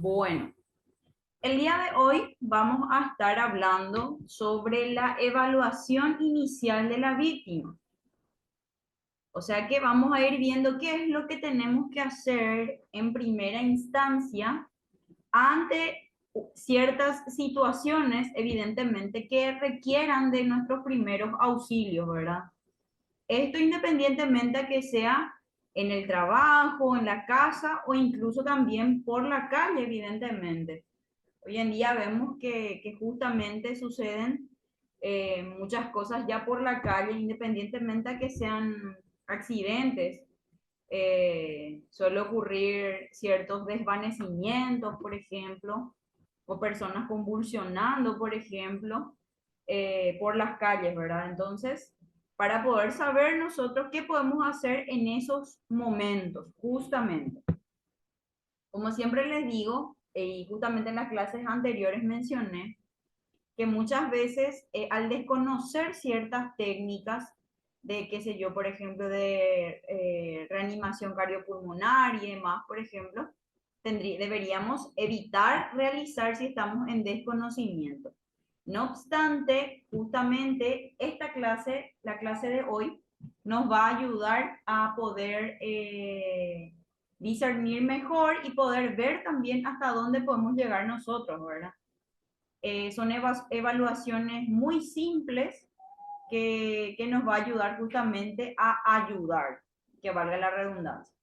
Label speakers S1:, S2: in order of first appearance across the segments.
S1: Bueno, el día de hoy vamos a estar hablando sobre la evaluación inicial de la víctima. O sea que vamos a ir viendo qué es lo que tenemos que hacer en primera instancia ante ciertas situaciones, evidentemente, que requieran de nuestros primeros auxilios, ¿verdad? Esto independientemente a que sea en el trabajo, en la casa o incluso también por la calle, evidentemente. Hoy en día vemos que justamente suceden muchas cosas ya por la calle, independientemente a que sean accidentes. Suele ocurrir ciertos desvanecimientos, por ejemplo, o personas convulsionando, por ejemplo, por las calles, ¿verdad? Entonces, para poder saber nosotros qué podemos hacer en esos momentos, justamente. Como siempre les digo, y justamente en las clases anteriores mencioné, que muchas veces al desconocer ciertas técnicas de, qué sé yo, por ejemplo, de reanimación cardiopulmonar y demás, por ejemplo, deberíamos evitar realizar si estamos en desconocimiento. No obstante, justamente esta clase, la clase de hoy, nos va a ayudar a poder discernir mejor y poder ver también hasta dónde podemos llegar nosotros, ¿verdad? Son evaluaciones muy simples que nos va a ayudar justamente a ayudar, que valga la redundancia.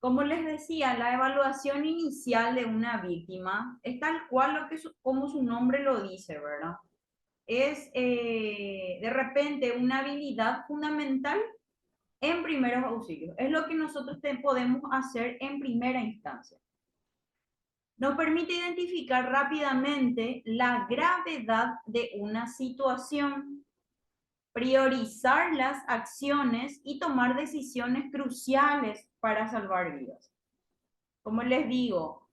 S1: Como les decía, la evaluación inicial de una víctima es tal cual como su nombre lo dice, ¿verdad? Es de repente una habilidad fundamental en primeros auxilios. Es lo que nosotros podemos hacer en primera instancia. Nos permite identificar rápidamente la gravedad de una situación, priorizar las acciones y tomar decisiones cruciales para salvar vidas. Como les digo,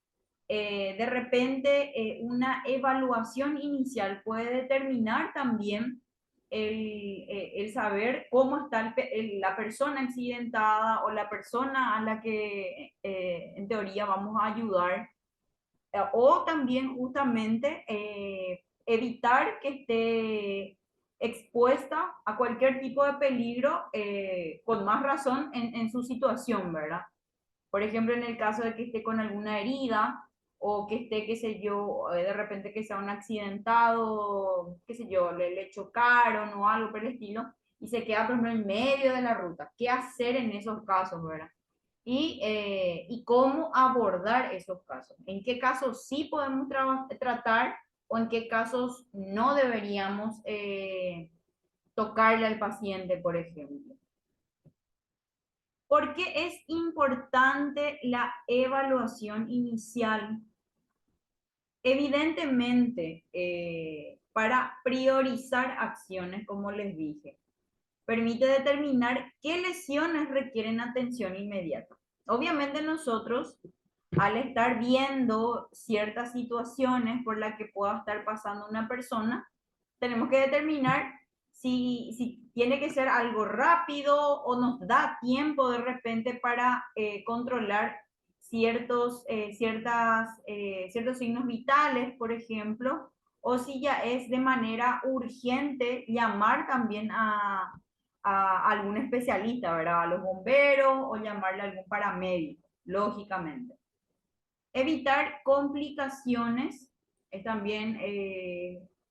S1: de repente una evaluación inicial puede determinar también el saber cómo está la persona accidentada o la persona a la que en teoría vamos a ayudar, o también justamente evitar que esté expuesta a cualquier tipo de peligro, con más razón en su situación, ¿verdad? Por ejemplo, en el caso de que esté con alguna herida o que esté, qué sé yo, de repente que sea un accidentado, qué sé yo, le chocaron o algo por el estilo, y se queda, por ejemplo, en medio de la ruta. ¿Qué hacer en esos casos, verdad? Y cómo abordar esos casos. En qué casos sí podemos tratar o en qué casos no deberíamos tocarle al paciente, por ejemplo. ¿Por qué es importante la evaluación inicial? Evidentemente, para priorizar acciones, como les dije, permite determinar qué lesiones requieren atención inmediata. Obviamente nosotros, al estar viendo ciertas situaciones por las que pueda estar pasando una persona, tenemos que determinar si tiene que ser algo rápido o nos da tiempo de repente para controlar ciertos signos vitales, por ejemplo, o si ya es de manera urgente llamar también a algún especialista, ¿verdad? A los bomberos o llamarle a algún paramédico, lógicamente. Evitar complicaciones es también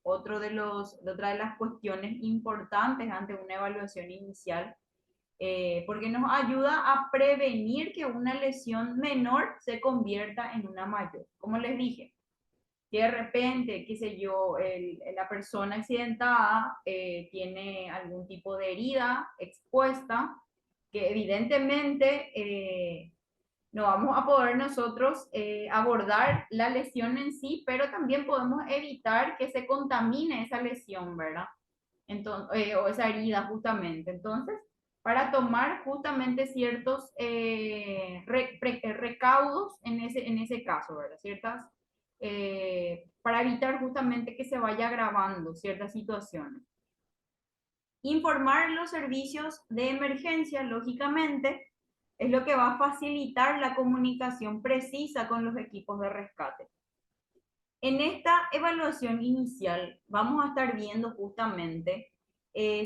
S1: otra de las cuestiones importantes ante una evaluación inicial, porque nos ayuda a prevenir que una lesión menor se convierta en una mayor. Como les dije, que de repente, qué sé yo, la persona accidentada tiene algún tipo de herida expuesta, que evidentemente no vamos a poder nosotros abordar la lesión en sí, pero también podemos evitar que se contamine esa lesión, ¿verdad? Entonces, o esa herida justamente. Entonces, para tomar justamente ciertos recaudos en ese caso, ¿verdad? Para evitar justamente que se vaya agravando ciertas situaciones. Informar los servicios de emergencia, lógicamente, es lo que va a facilitar la comunicación precisa con los equipos de rescate. En esta evaluación inicial vamos a estar viendo justamente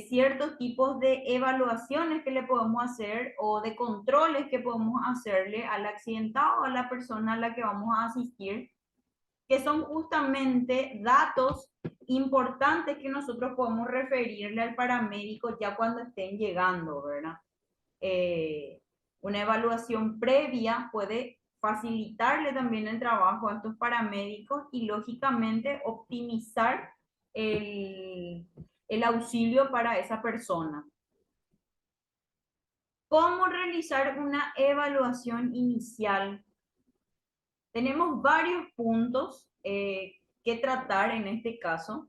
S1: ciertos tipos de evaluaciones que le podemos hacer o de controles que podemos hacerle al accidentado o a la persona a la que vamos a asistir, que son justamente datos importantes que nosotros podemos referirle al paramédico ya cuando estén llegando, ¿verdad? Una evaluación previa puede facilitarle también el trabajo a estos paramédicos y lógicamente optimizar el auxilio para esa persona. ¿Cómo realizar una evaluación inicial? Tenemos varios puntos que tratar en este caso.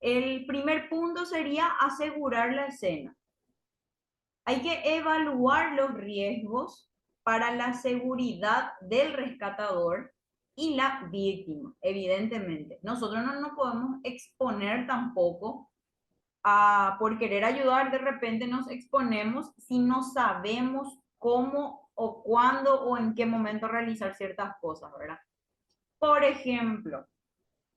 S1: El primer punto sería asegurar la escena. Hay que evaluar los riesgos para la seguridad del rescatador y la víctima, evidentemente. Nosotros no nos podemos exponer tampoco por querer ayudar, de repente nos exponemos si no sabemos cómo o cuándo o en qué momento realizar ciertas cosas, ¿verdad? Por ejemplo,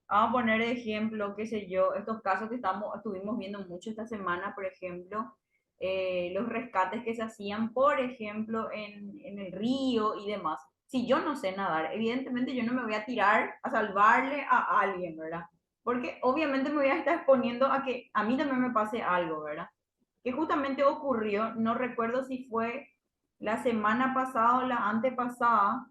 S1: vamos a poner de ejemplo, qué sé yo, estos casos que estuvimos viendo mucho esta semana, por ejemplo, los rescates que se hacían, por ejemplo, en el río y demás. Si yo no sé nadar, evidentemente yo no me voy a tirar a salvarle a alguien, ¿verdad? Porque obviamente me voy a estar exponiendo a que a mí también me pase algo, ¿verdad? Que justamente ocurrió, no recuerdo si fue la semana pasada o la antepasada,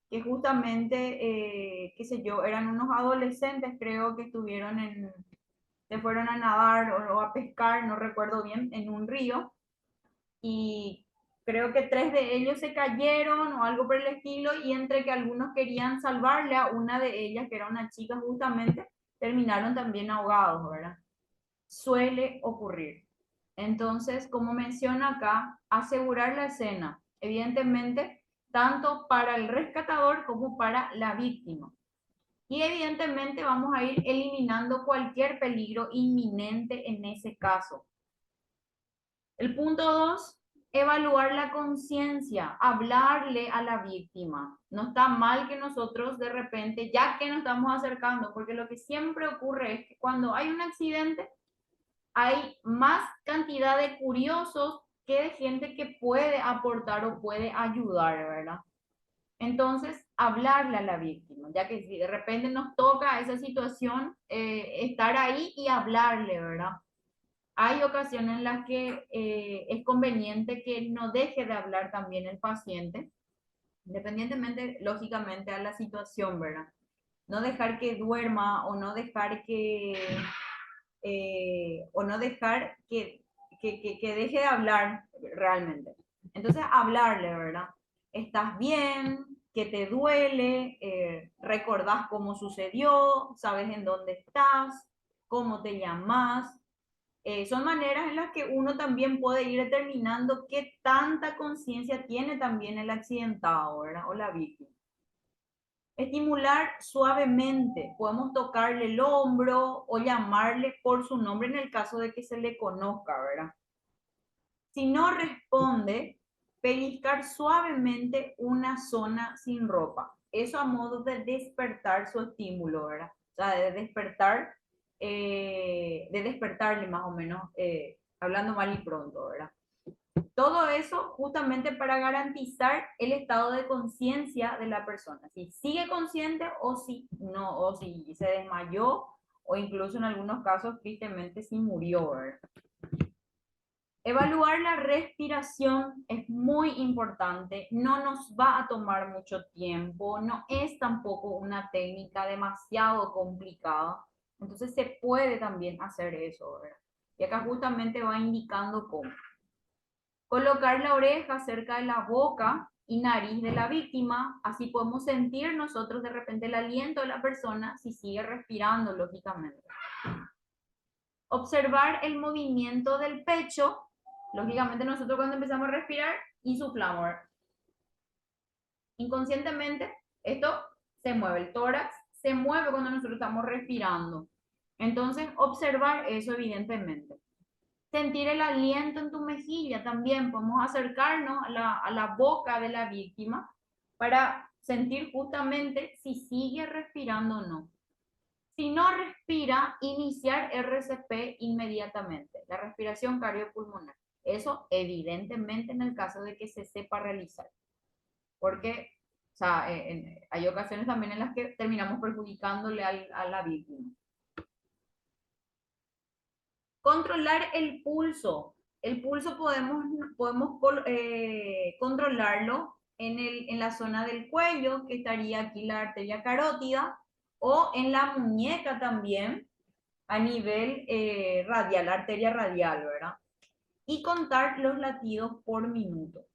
S1: que justamente, qué sé yo, eran unos adolescentes, creo que se fueron a nadar o a pescar, no recuerdo bien, en un río, y creo que 3 de ellos se cayeron o algo por el estilo, y entre que algunos querían salvarle a una de ellas, que era una chica justamente, terminaron también ahogados, ¿verdad? Suele ocurrir. Entonces, como menciona acá, asegurar la escena, evidentemente, tanto para el rescatador como para la víctima. Y evidentemente vamos a ir eliminando cualquier peligro inminente en ese caso. El punto 2, evaluar la conciencia, hablarle a la víctima. No está mal que nosotros de repente, ya que nos estamos acercando, porque lo que siempre ocurre es que cuando hay un accidente, hay más cantidad de curiosos que de gente que puede aportar o puede ayudar, ¿verdad? Entonces, hablarle a la víctima, ya que si de repente nos toca esa situación, estar ahí y hablarle, ¿verdad? Hay ocasiones en las que es conveniente que no deje de hablar también el paciente, independientemente, lógicamente, a la situación, ¿verdad? No dejar que duerma o no dejar que deje de hablar realmente. Entonces, hablarle, ¿verdad? ¿Estás bien? ¿Qué te duele? ¿Recordás cómo sucedió? ¿Sabes en dónde estás? ¿Cómo te llamas? Son maneras en las que uno también puede ir determinando qué tanta conciencia tiene también el accidentado, ¿verdad? O la víctima. Estimular suavemente, podemos tocarle el hombro o llamarle por su nombre en el caso de que se le conozca, ¿verdad? Si no responde, pellizcar suavemente una zona sin ropa. Eso a modo de despertar su estímulo, ¿verdad? O sea, de despertarle más o menos, hablando mal y pronto, ¿verdad? Todo eso justamente para garantizar el estado de conciencia de la persona, si sigue consciente o si no, o si se desmayó o incluso en algunos casos tristemente si murió, ¿verdad? Evaluar la respiración es muy importante, no nos va a tomar mucho tiempo, no es tampoco una técnica demasiado complicada, entonces se puede también hacer eso, ¿verdad? Y acá justamente va indicando cómo. Colocar la oreja cerca de la boca y nariz de la víctima, así podemos sentir nosotros de repente el aliento de la persona si sigue respirando, lógicamente. Observar el movimiento del pecho, lógicamente nosotros cuando empezamos a respirar, insuflamos. Inconscientemente, esto se mueve, el tórax se mueve cuando nosotros estamos respirando. Entonces, observar eso evidentemente. Sentir el aliento en tu mejilla también. Podemos acercarnos a la boca de la víctima para sentir justamente si sigue respirando o no. Si no respira, iniciar RCP inmediatamente, la respiración cardiopulmonar. Eso evidentemente en el caso de que se sepa realizar, porque o sea, hay ocasiones también en las que terminamos perjudicándole a la víctima. Controlar el pulso. El pulso podemos controlarlo en la zona del cuello, que estaría aquí la arteria carótida, o en la muñeca también, a nivel radial, arteria radial, ¿verdad? Y contar los latidos por minuto.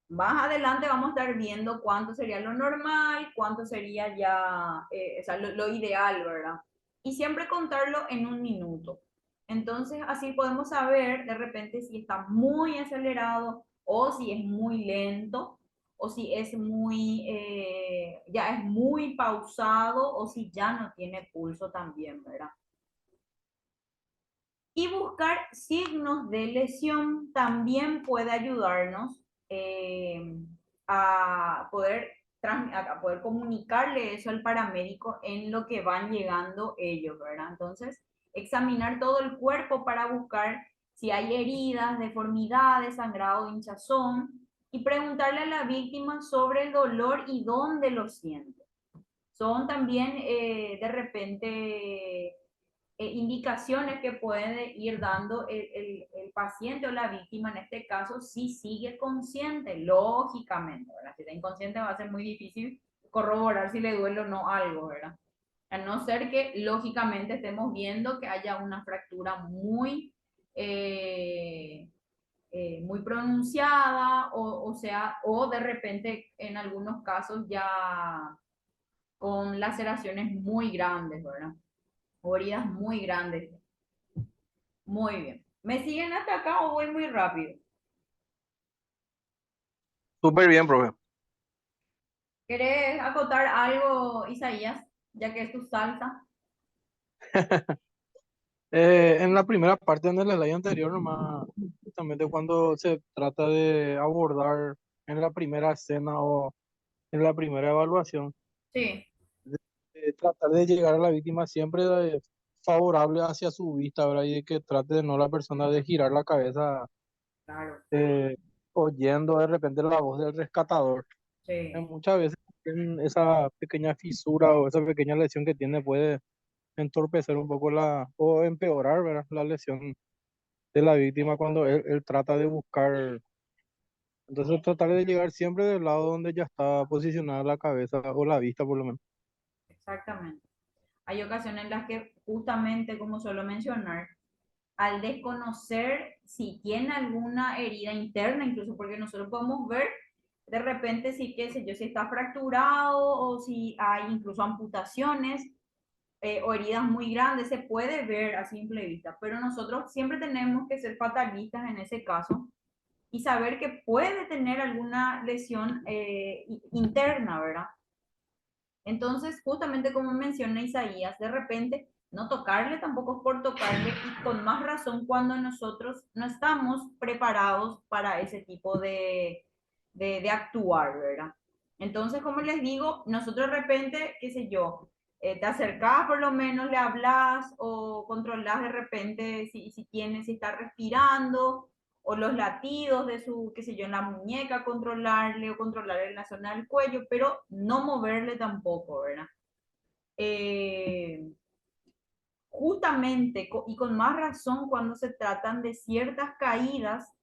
S1: Más adelante vamos a estar viendo cuánto sería lo normal, cuánto sería ya, o sea, lo ideal, ¿verdad? Y siempre contarlo en un minuto. Entonces, así podemos saber de repente si está muy acelerado o si es muy lento o si es muy, ya es muy pausado o si ya no tiene pulso también, ¿verdad? Y buscar signos de lesión también puede ayudarnos a poder, a poder comunicarle eso al paramédico en lo que van llegando ellos, ¿verdad? Entonces, examinar todo el cuerpo para buscar si hay heridas, deformidades, sangrado, hinchazón, y preguntarle a la víctima sobre el dolor y dónde lo siente. Son también de repente indicaciones que puede ir dando el paciente o la víctima, en este caso, si sigue consciente, lógicamente, ¿verdad? Si está inconsciente va a ser muy difícil corroborar si le duele o no algo, ¿verdad? A no ser que lógicamente estemos viendo que haya una fractura muy pronunciada o sea, o de repente en algunos casos ya con laceraciones muy grandes, ¿verdad? O heridas muy grandes. Muy bien. ¿Me siguen hasta acá o voy muy rápido?
S2: Súper bien, profe.
S1: ¿Querés acotar algo, Isaías, ya que es tu salsa?
S2: En la primera parte, en el slide anterior, nomás, justamente cuando se trata de abordar en la primera escena o en la primera evaluación,
S1: Sí,
S2: tratar de llegar a la víctima siempre favorable hacia su vista, ¿verdad? Y de que trate de no la persona de girar la cabeza
S1: claro.
S2: eh, oyendo de repente la voz del rescatador.
S1: Sí,
S2: Muchas veces esa pequeña fisura o esa pequeña lesión que tiene puede entorpecer un poco o empeorar, ¿verdad? La lesión de la víctima cuando él trata de buscar. Entonces tratar de llegar siempre del lado donde ya está posicionada la cabeza o la vista por lo menos.
S1: exactamente. Hay ocasiones en las que justamente, como suelo mencionar, al desconocer si tiene alguna herida interna, incluso porque nosotros podemos ver de repente si, qué sé yo, si está fracturado o si hay incluso amputaciones, o heridas muy grandes, se puede ver a simple vista, pero nosotros siempre tenemos que ser fatalistas en ese caso y saber que puede tener alguna lesión interna, ¿verdad? Entonces, justamente como menciona Isaías, de repente no tocarle tampoco es por tocarle y con más razón cuando nosotros no estamos preparados para ese tipo de actuar, ¿verdad? Entonces, como les digo, nosotros de repente, qué sé yo, te acercás por lo menos, le hablas o controlás de repente si está respirando o los latidos de su, qué sé yo, en la muñeca, controlarle o controlar en la zona del cuello, pero no moverle tampoco, ¿verdad? Eh, Justamente y con más razón cuando se tratan de ciertas caídas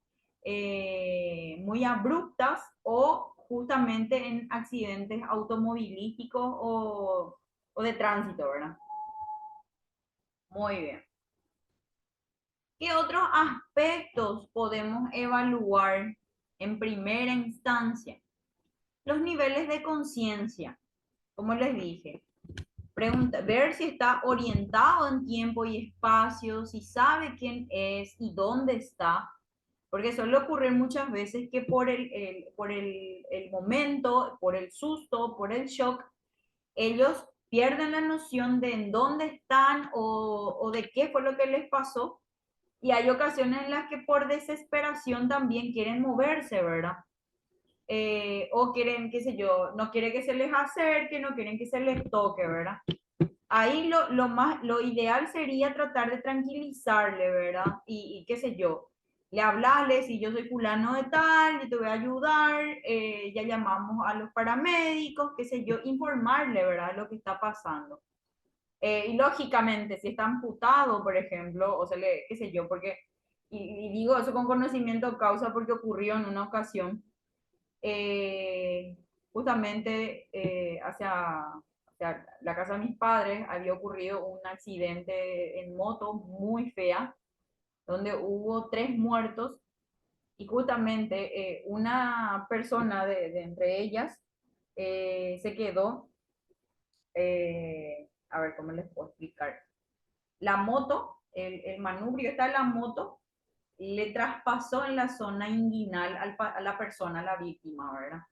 S1: muy abruptas o justamente en accidentes automovilísticos o de tránsito, ¿verdad? Muy bien. ¿Qué otros aspectos podemos evaluar en primera instancia? Los niveles de conciencia, como les dije. Ver si está orientado en tiempo y espacio, si sabe quién es y dónde está, porque suele ocurrir muchas veces que por el momento, por el susto, por el shock, ellos pierden la noción de en dónde están o de qué fue lo que les pasó Y hay ocasiones en las que por desesperación también quieren moverse, ¿verdad? O quieren, qué sé yo, no quieren que se les acerque, no quieren que se les toque, ¿verdad? Ahí lo ideal sería tratar de tranquilizarle, ¿verdad? Y qué sé yo, le hablarle, si yo soy fulano de tal, yo te voy a ayudar, ya llamamos a los paramédicos, qué sé yo, informarle, ¿verdad? Lo que está pasando. Y lógicamente, si está amputado, por ejemplo, o se le, qué sé yo, porque, y digo eso con conocimiento de causa porque ocurrió en una ocasión, justamente hacia la casa de mis padres había ocurrido un accidente en moto muy fea, donde hubo 3 muertos y justamente una persona de entre ellas se quedó, a ver cómo les puedo explicar. La moto, el manubrio está en la moto, le traspasó en la zona inguinal a la persona, a la víctima, ¿verdad?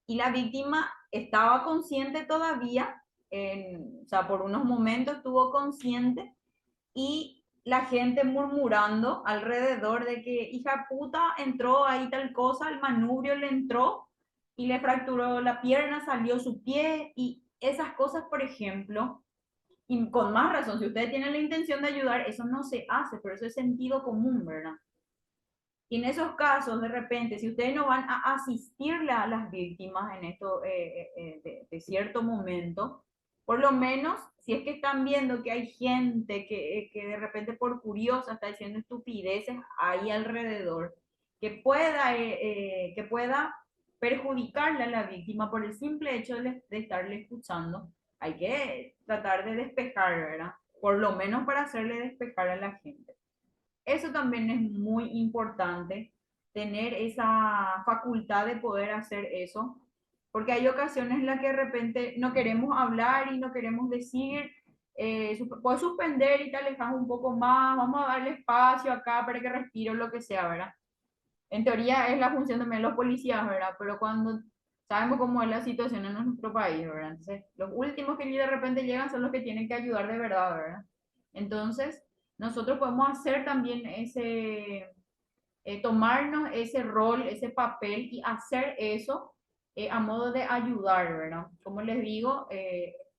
S1: Y la víctima estaba consciente todavía, o sea, por unos momentos estuvo consciente y la gente murmurando alrededor de que hija puta entró ahí tal cosa, el manubrio le entró y le fracturó la pierna, salió su pie y esas cosas, por ejemplo, y con más razón, si ustedes tienen la intención de ayudar, eso no se hace, pero eso es sentido común, ¿verdad? Y en esos casos, de repente, si ustedes no van a asistirle a las víctimas en esto de cierto momento, por lo menos, si es que están viendo que hay gente que de repente por curiosa está diciendo estupideces ahí alrededor, que pueda perjudicarle a la víctima por el simple hecho de estarle escuchando, hay que tratar de despejar, ¿verdad? Por lo menos para hacerle despejar a la gente. Eso también es muy importante, tener esa facultad de poder hacer eso, porque hay ocasiones en las que de repente no queremos hablar y no queremos decir, puedes suspender y te alejas un poco más, vamos a darle espacio acá para que respire o lo que sea, ¿verdad? En teoría es la función también de los policías, ¿verdad? Pero cuando sabemos cómo es la situación en nuestro país, ¿verdad? Entonces, los últimos que de repente llegan son los que tienen que ayudar de verdad, ¿verdad? Entonces, nosotros podemos hacer también tomarnos ese rol, ese papel y hacer eso a modo de ayudar, ¿verdad? Como les digo,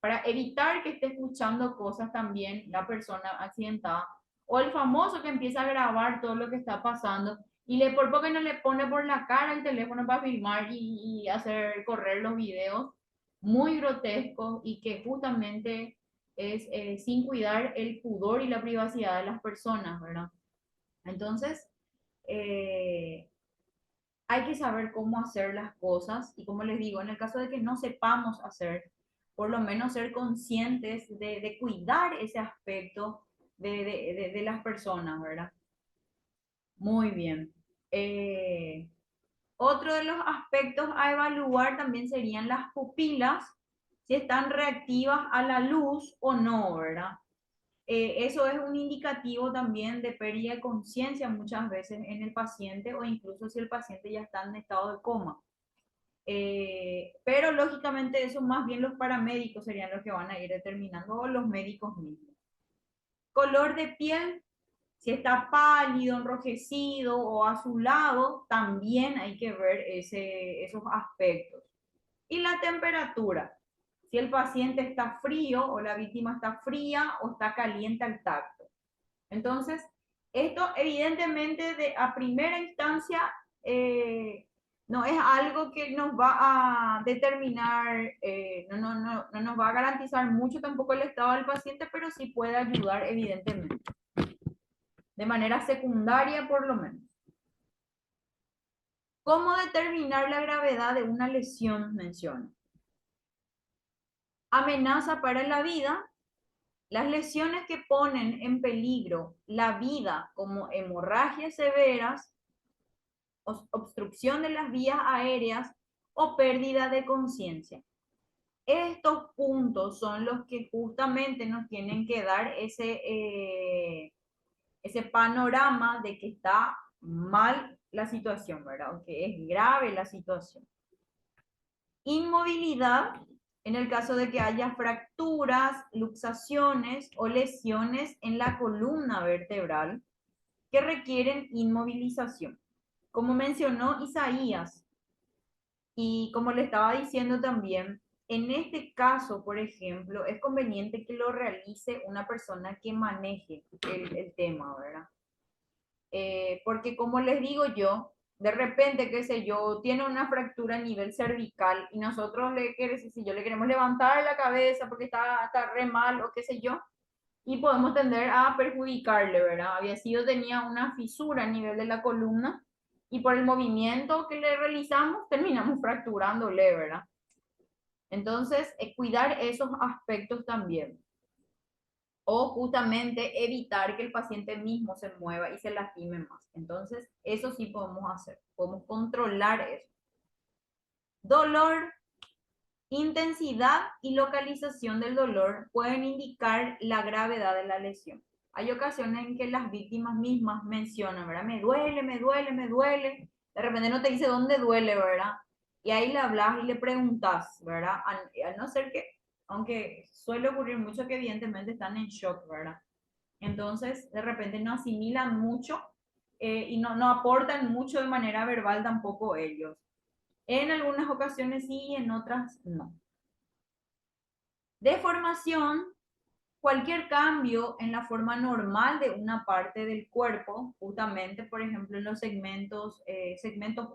S1: para evitar que esté escuchando cosas también la persona accidentada o el famoso que empieza a grabar todo lo que está pasando y por poco no le pone por la cara el teléfono para filmar y hacer correr los videos muy grotescos y que justamente es sin cuidar el pudor y la privacidad de las personas, ¿verdad? Entonces, eh, hay que saber cómo hacer las cosas y como les digo, en el caso de que no sepamos hacer, por lo menos ser conscientes de cuidar ese aspecto de las personas, ¿verdad? Muy bien. Otro de los aspectos a evaluar también serían las pupilas, si están reactivas a la luz o no, ¿verdad? Eso es un indicativo también de pérdida de conciencia muchas veces en el paciente o incluso si el paciente ya está en estado de coma. Pero lógicamente eso más bien los paramédicos serían los que van a ir determinando o los médicos mismos. Color de piel, si está pálido, enrojecido o azulado, también hay que ver esos aspectos. Y la temperatura, si el paciente está frío o la víctima está fría o está caliente al tacto. Entonces, esto evidentemente a primera instancia no es algo que nos va a determinar, no nos va a garantizar mucho tampoco el estado del paciente, pero sí puede ayudar evidentemente, de manera secundaria por lo menos. ¿Cómo determinar la gravedad de una lesión? Menciono. Amenaza para la vida. Las lesiones que ponen en peligro la vida, como hemorragias severas, obstrucción de las vías aéreas o pérdida de conciencia. Estos puntos son los que justamente nos tienen que dar ese panorama de que está mal la situación, ¿verdad? Que es grave la situación. Inmovilidad, en el caso de que haya fracturas, luxaciones o lesiones en la columna vertebral. que requieren inmovilización. Como mencionó Isaías, y como le estaba diciendo también, en este caso, por ejemplo, es conveniente que lo realice una persona que maneje el tema, ¿verdad? Porque como les digo yo, de repente, qué sé yo, tiene una fractura a nivel cervical y nosotros si yo le queremos levantar la cabeza porque está re mal o qué sé yo, y podemos tender a perjudicarle, ¿verdad? Tenía una fisura a nivel de la columna y por el movimiento que le realizamos terminamos fracturándole, ¿verdad? Entonces, cuidar esos aspectos también. O justamente evitar que el paciente mismo se mueva y se lastime más. Entonces, eso sí podemos hacer, podemos controlar eso. Dolor, intensidad y localización del dolor pueden indicar la gravedad de la lesión. Hay ocasiones en que las víctimas mismas mencionan, ¿verdad? Me duele, me duele, me duele. De repente no te dice dónde duele, ¿verdad? Y ahí le hablas y le preguntas, ¿verdad? A no ser que, aunque suele ocurrir mucho que evidentemente están en shock, ¿verdad? Entonces, de repente no asimilan mucho y no aportan mucho de manera verbal tampoco ellos. En algunas ocasiones sí, en otras no. Deformación, cualquier cambio en la forma normal de una parte del cuerpo, justamente, por ejemplo, en los segmentos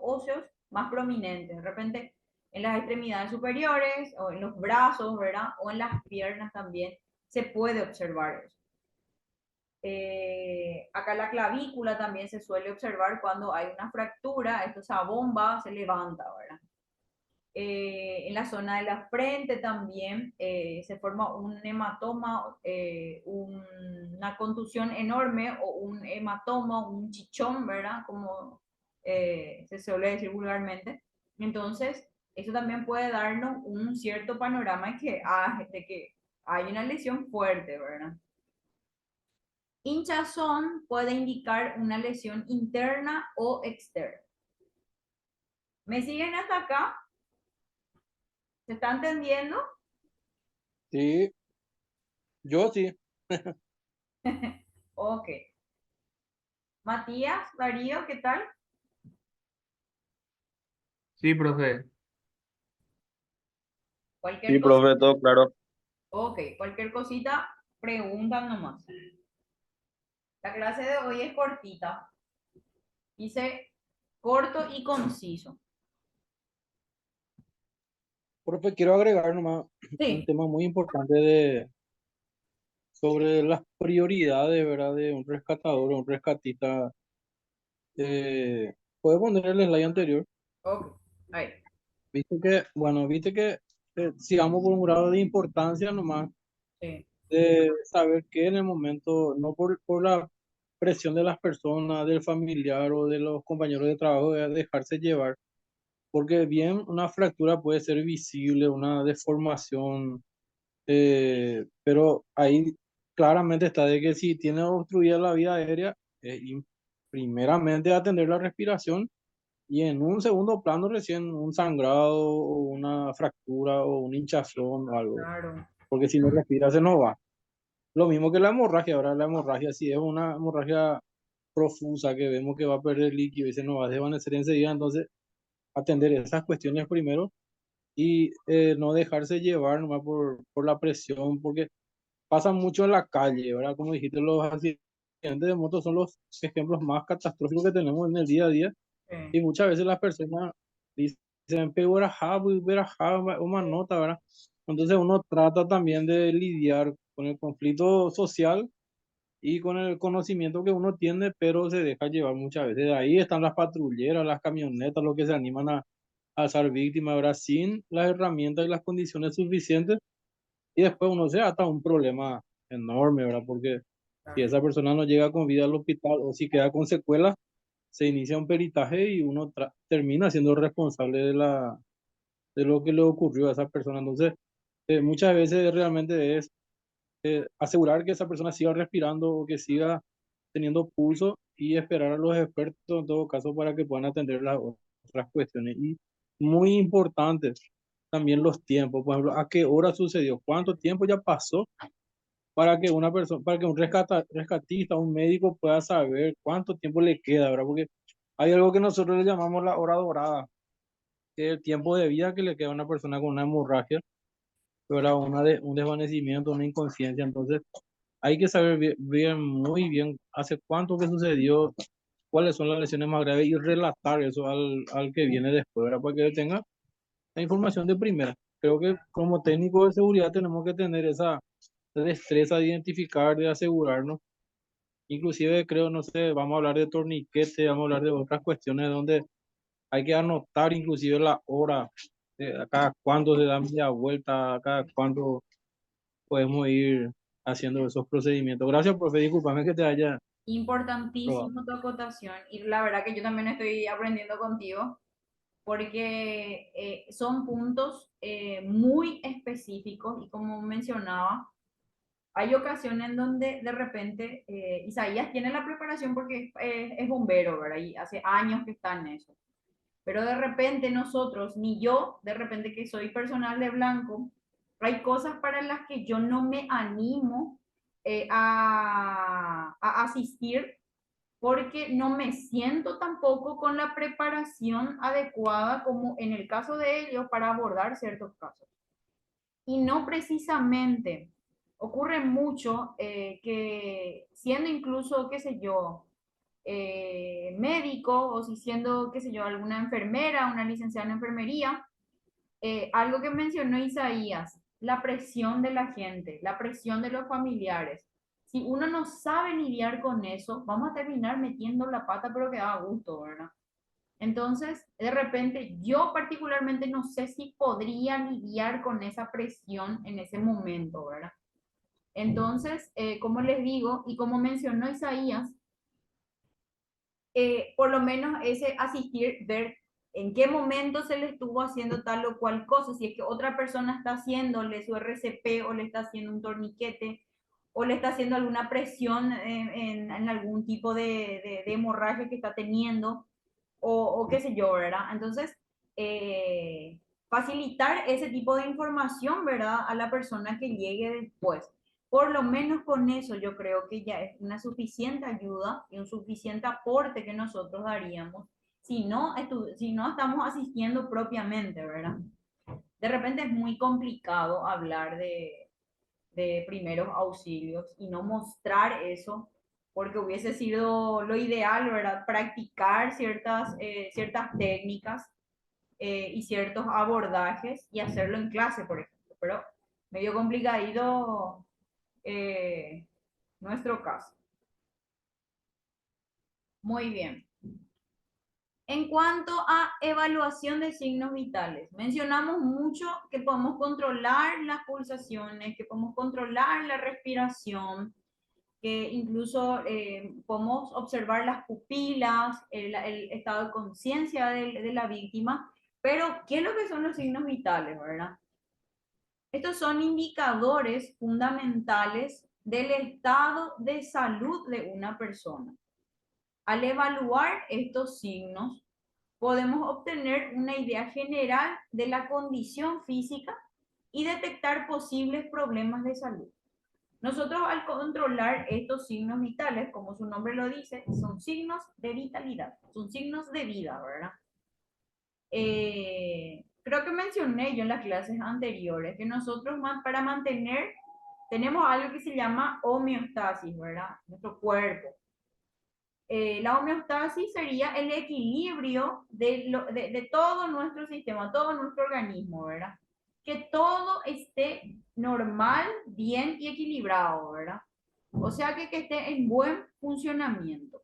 S1: óseos más prominentes, de repente en las extremidades superiores o en los brazos, ¿verdad? O en las piernas también se puede observar eso. Acá la clavícula también se suele observar cuando hay una fractura, esto esa bomba se levanta, ¿verdad? En la zona de la frente también se forma un hematoma, una contusión enorme o un hematoma, un chichón, ¿verdad? Como se suele decir vulgarmente. Entonces, eso también puede darnos un cierto panorama de que hay una lesión fuerte, ¿verdad? Hinchazón puede indicar una lesión interna o externa. ¿Me siguen hasta acá? ¿Se está entendiendo?
S2: Sí, yo sí.
S1: Ok. Matías, Darío, ¿qué tal?
S3: Sí, profe.
S1: Cualquier
S4: Sí,
S1: cosita.
S4: profe, todo claro.
S1: Ok, cualquier cosita, preguntan nomás. La clase de hoy es cortita. Hice corto y conciso.
S2: Profe, quiero agregar nomás un
S1: Sí,
S2: tema muy importante sobre las prioridades, ¿verdad? De un rescatador o un rescatista. ¿Puede poner el slide anterior?
S1: ok. Ahí.
S2: Viste que si vamos por un grado de importancia nomás,
S1: Sí,
S2: de saber que en el momento, no por la presión de las personas, del familiar o de los compañeros de trabajo, de dejarse llevar, porque bien una fractura puede ser visible, una deformación, pero ahí claramente está de que si tiene obstruida la vía aérea, primeramente atender la respiración y en un segundo plano recién un sangrado o una fractura o una hinchazón o algo,
S1: claro.
S2: porque si no respira se nos va. Lo mismo que la hemorragia, ahora la hemorragia si es una hemorragia profusa que vemos que va a perder líquido y se nos va a desvanecer enseguida, entonces atender esas cuestiones primero y no dejarse llevar nomás por la presión, porque pasa mucho en la calle, ¿verdad? Como dijiste, los accidentes de moto son los ejemplos más catastróficos que tenemos en el día a día
S1: Sí,
S2: y muchas veces las personas dicen, pero o más nota, ¿verdad? Entonces uno trata también de lidiar con el conflicto social y con el conocimiento que uno tiene, pero se deja llevar muchas veces. De ahí están las patrulleras, las camionetas, los que se animan a alzar víctimas, ¿verdad? Sin las herramientas y las condiciones suficientes. Y después uno se ata a un problema enorme, ¿verdad? Porque si
S1: claro.
S2: esa persona no llega con vida al hospital o si queda con secuelas, se inicia un peritaje y uno termina siendo responsable de lo que le ocurrió a esa persona. Entonces, muchas veces realmente es asegurar que esa persona siga respirando o que siga teniendo pulso y esperar a los expertos en todo caso para que puedan atender las otras cuestiones. Y muy importantes también los tiempos, por ejemplo, a qué hora sucedió, cuánto tiempo ya pasó para que una persona, para que un rescatista, un médico pueda saber cuánto tiempo le queda, ¿verdad? Porque hay algo que nosotros le llamamos la hora dorada, que es el tiempo de vida que le queda a una persona con una hemorragia, ¿verdad? Un desvanecimiento, una inconsciencia. Entonces, hay que saber muy bien, hace cuánto que sucedió, cuáles son las lesiones más graves y relatar eso al que viene después, ¿verdad? Para que él tenga la información de primera. Creo que como técnico de seguridad tenemos que tener esa destreza de identificar, de asegurarnos. Inclusive creo, no sé, vamos a hablar de torniquete, vamos a hablar de otras cuestiones donde hay que anotar inclusive la hora, a cada cuándo se da media vuelta, a cada cuándo podemos ir haciendo esos procedimientos. Gracias, profe, discúlpame que te haya robado.
S1: Importantísimo tu acotación y la verdad que yo también estoy aprendiendo contigo porque son puntos muy específicos y como mencionaba, hay ocasiones en donde de repente Isaías tiene la preparación porque es bombero, ¿verdad? Y hace años que está en eso. Pero de repente nosotros, ni yo, de repente que soy personal de blanco, hay cosas para las que yo no me animo a asistir porque no me siento tampoco con la preparación adecuada como en el caso de ellos para abordar ciertos casos. Y no precisamente, ocurre mucho que siendo incluso, qué sé yo, médico o si siendo, qué sé yo, alguna enfermera, una licenciada en enfermería, algo que mencionó Isaías, la presión de la gente, la presión de los familiares. Si uno no sabe lidiar con eso, vamos a terminar metiendo la pata, pero que da gusto, ¿verdad? Entonces, de repente, yo particularmente no sé si podría lidiar con esa presión en ese momento, ¿verdad? Entonces, como les digo, y como mencionó Isaías, por lo menos ese asistir, ver en qué momento se le estuvo haciendo tal o cual cosa, si es que otra persona está haciéndole su RCP o le está haciendo un torniquete o le está haciendo alguna presión en algún tipo de hemorragia que está teniendo o qué sé yo, ¿verdad? Entonces, facilitar ese tipo de información, ¿verdad? A la persona que llegue después. Por lo menos con eso yo creo que ya es una suficiente ayuda y un suficiente aporte que nosotros daríamos si no estamos asistiendo propiamente, ¿verdad? De repente es muy complicado hablar de primeros auxilios y no mostrar eso, porque hubiese sido lo ideal, ¿verdad? Practicar ciertas técnicas y ciertos abordajes y hacerlo en clase, por ejemplo, pero medio complicadito nuestro caso. Muy bien. En cuanto a evaluación de signos vitales, mencionamos mucho que podemos controlar las pulsaciones, que podemos controlar la respiración, que incluso podemos observar las pupilas, el estado de conciencia de la víctima, pero ¿qué es lo que son los signos vitales, verdad? Estos son indicadores fundamentales del estado de salud de una persona. Al evaluar estos signos, podemos obtener una idea general de la condición física y detectar posibles problemas de salud. Nosotros al controlar estos signos vitales, como su nombre lo dice, son signos de vitalidad, son signos de vida, ¿verdad? Creo que mencioné yo en las clases anteriores que nosotros para mantener, tenemos algo que se llama homeostasis, ¿verdad? Nuestro cuerpo. La homeostasis sería el equilibrio de todo nuestro sistema, todo nuestro organismo, ¿verdad? Que todo esté normal, bien y equilibrado, ¿verdad? O sea que esté en buen funcionamiento.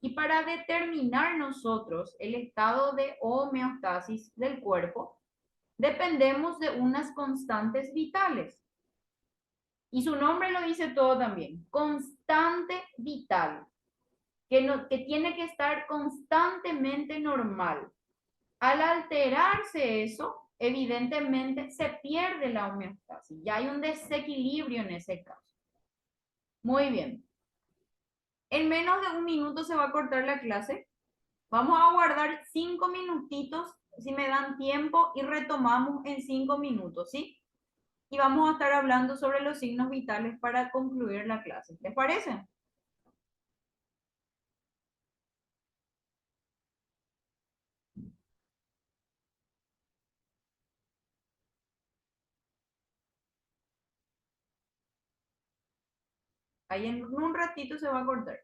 S1: Y para determinar nosotros el estado de homeostasis del cuerpo, dependemos de unas constantes vitales. Y su nombre lo dice todo también, constante vital que tiene que estar constantemente normal. Al alterarse eso, evidentemente se pierde la homeostasis. Ya hay un desequilibrio en ese caso. Muy bien. En menos de un minuto se va a cortar la clase. Vamos a guardar 5 minutitos, si me dan tiempo, y retomamos en 5 minutos, ¿sí? y vamos a estar hablando sobre los signos vitales para concluir la clase. ¿Les parece? Ahí en un ratito se va a cortar.